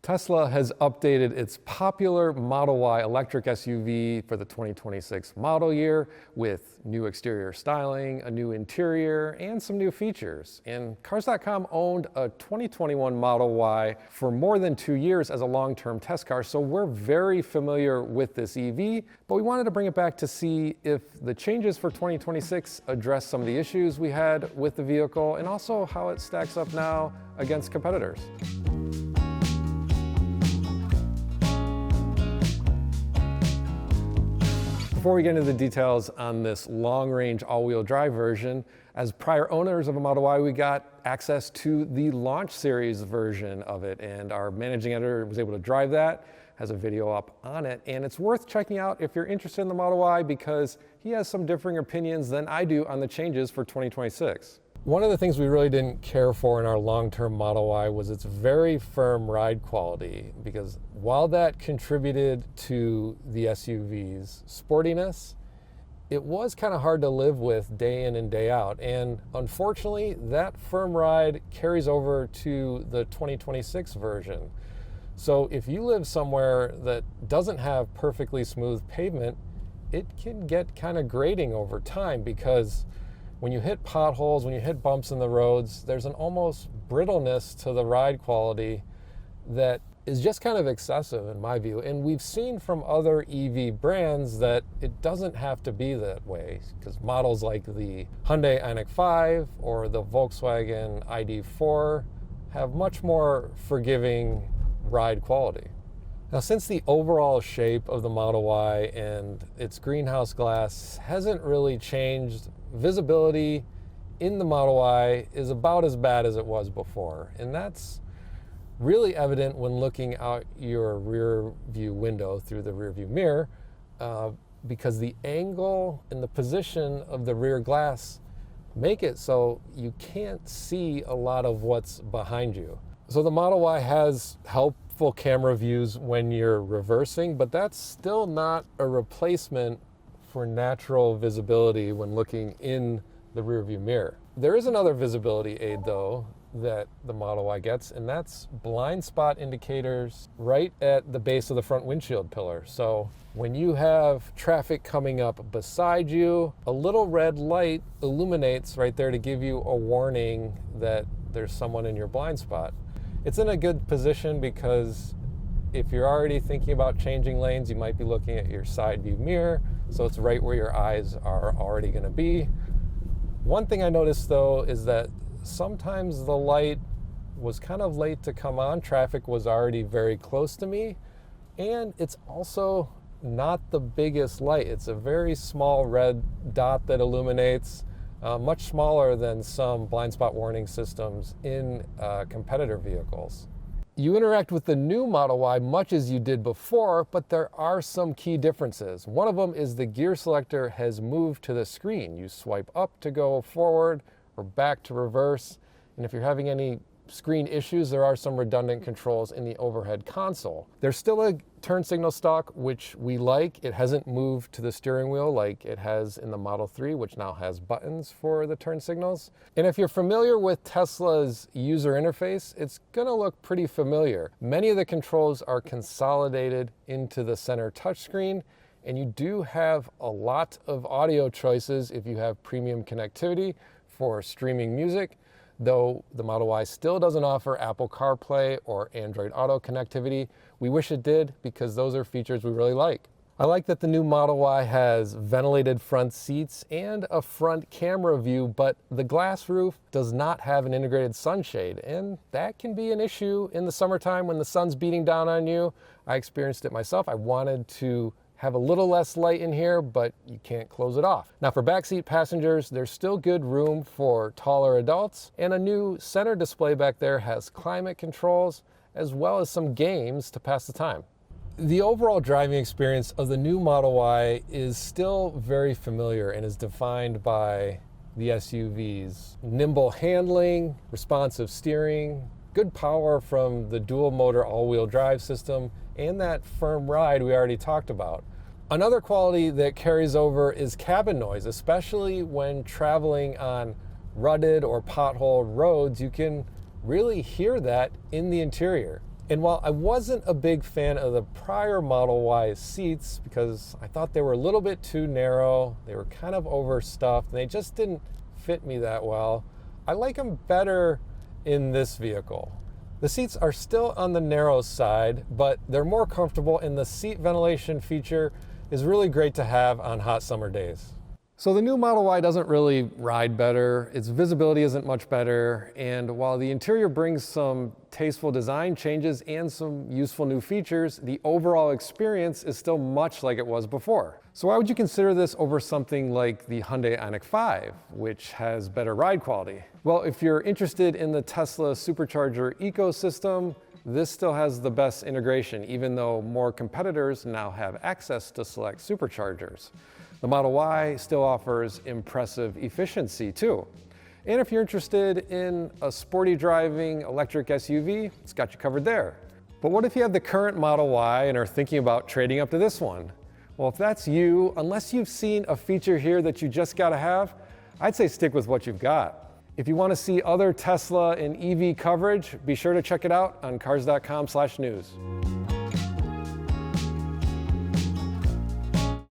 Tesla has updated its popular Model Y electric SUV for the 2026 model year with new exterior styling, a new interior, and some new features. And Cars.com owned a 2021 Model Y for more than 2 years as a long-term test car, so we're very familiar with this EV, but we wanted to bring it back to see if the changes for 2026 address some of the issues we had with the vehicle and also how it stacks up now against competitors. Before we get into the details on this long-range all-wheel drive version, as prior owners of a Model Y, we got access to the Launch Series version of it, and our managing editor was able to drive that, has a video up on it, and it's worth checking out if you're interested in the Model Y because he has some differing opinions than I do on the changes for 2026. One of the things we really didn't care for in our long-term Model Y was its very firm ride quality, because while that contributed to the SUV's sportiness, it was kind of hard to live with day in and day out. And unfortunately, that firm ride carries over to the 2026 version. So if you live somewhere that doesn't have perfectly smooth pavement, it can get kind of grating over time, because when you hit potholes, when you hit bumps in the roads, there's an almost brittleness to the ride quality that is just kind of excessive in my view. And we've seen from other EV brands that it doesn't have to be that way, because models like the Hyundai Ioniq 5 or the Volkswagen ID4 have much more forgiving ride quality. Now, since the overall shape of the Model Y and its greenhouse glass hasn't really changed, visibility in the Model Y is about as bad as it was before. And that's really evident when looking out your rear view window through the rear view mirror, because the angle and the position of the rear glass make it so you can't see a lot of what's behind you. So the Model Y has helpful camera views when you're reversing, but that's still not a replacement for natural visibility when looking in the rearview mirror. There is another visibility aid though that the Model Y gets, and that's blind spot indicators right at the base of the front windshield pillar. So when you have traffic coming up beside you, a little red light illuminates right there to give you a warning that there's someone in your blind spot. It's in a good position because if you're already thinking about changing lanes, you might be looking at your side view mirror, so it's right where your eyes are already going to be. One thing I noticed though is that sometimes the light was kind of late to come on. Traffic was already very close to me, and it's also not the biggest light. It's a very small red dot that illuminates, much smaller than some blind spot warning systems in competitor vehicles. You interact with the new Model Y much as you did before, but there are some key differences. One of them is the gear selector has moved to the screen. You swipe up to go forward or back to reverse. And if you're having any screen issues, there are some redundant controls in the overhead console. There's still a turn signal stalk, which we like. It hasn't moved to the steering wheel like it has in the Model 3, which now has buttons for the turn signals. And if you're familiar with Tesla's user interface, it's gonna look pretty familiar. Many of the controls are consolidated into the center touchscreen, and you do have a lot of audio choices if you have premium connectivity for streaming music, though the Model Y still doesn't offer Apple CarPlay or Android Auto connectivity. We wish it did, because those are features we really like. I like that the new Model Y has ventilated front seats and a front camera view, but the glass roof does not have an integrated sunshade, and that can be an issue in the summertime when the sun's beating down on you. I experienced it myself. I wanted to have a little less light in here, but you can't close it off. Now for backseat passengers, there's still good room for taller adults, and a new center display back there has climate controls as well as some games to pass the time. The overall driving experience of the new Model Y is still very familiar and is defined by the SUV's nimble handling, responsive steering, good power from the dual motor all-wheel drive system, and that firm ride we already talked about. Another quality that carries over is cabin noise, especially when traveling on rutted or potholed roads. You can really hear that in the interior. And while I wasn't a big fan of the prior Model Y seats because I thought they were a little bit too narrow, they were kind of overstuffed, and they just didn't fit me that well, I like them better in this vehicle. The seats are still on the narrow side, but they're more comfortable, and the seat ventilation feature is really great to have on hot summer days. So the new Model Y doesn't really ride better, its visibility isn't much better, and while the interior brings some tasteful design changes and some useful new features, the overall experience is still much like it was before. So why would you consider this over something like the Hyundai Ioniq 5, which has better ride quality? Well, if you're interested in the Tesla supercharger ecosystem, this still has the best integration, even though more competitors now have access to select superchargers. The Model Y still offers impressive efficiency too. And if you're interested in a sporty driving electric SUV, it's got you covered there. But what if you have the current Model Y and are thinking about trading up to this one? Well, if that's you, unless you've seen a feature here that you just gotta have, I'd say stick with what you've got. If you want to see other Tesla and EV coverage, be sure to check it out on Cars.com/news.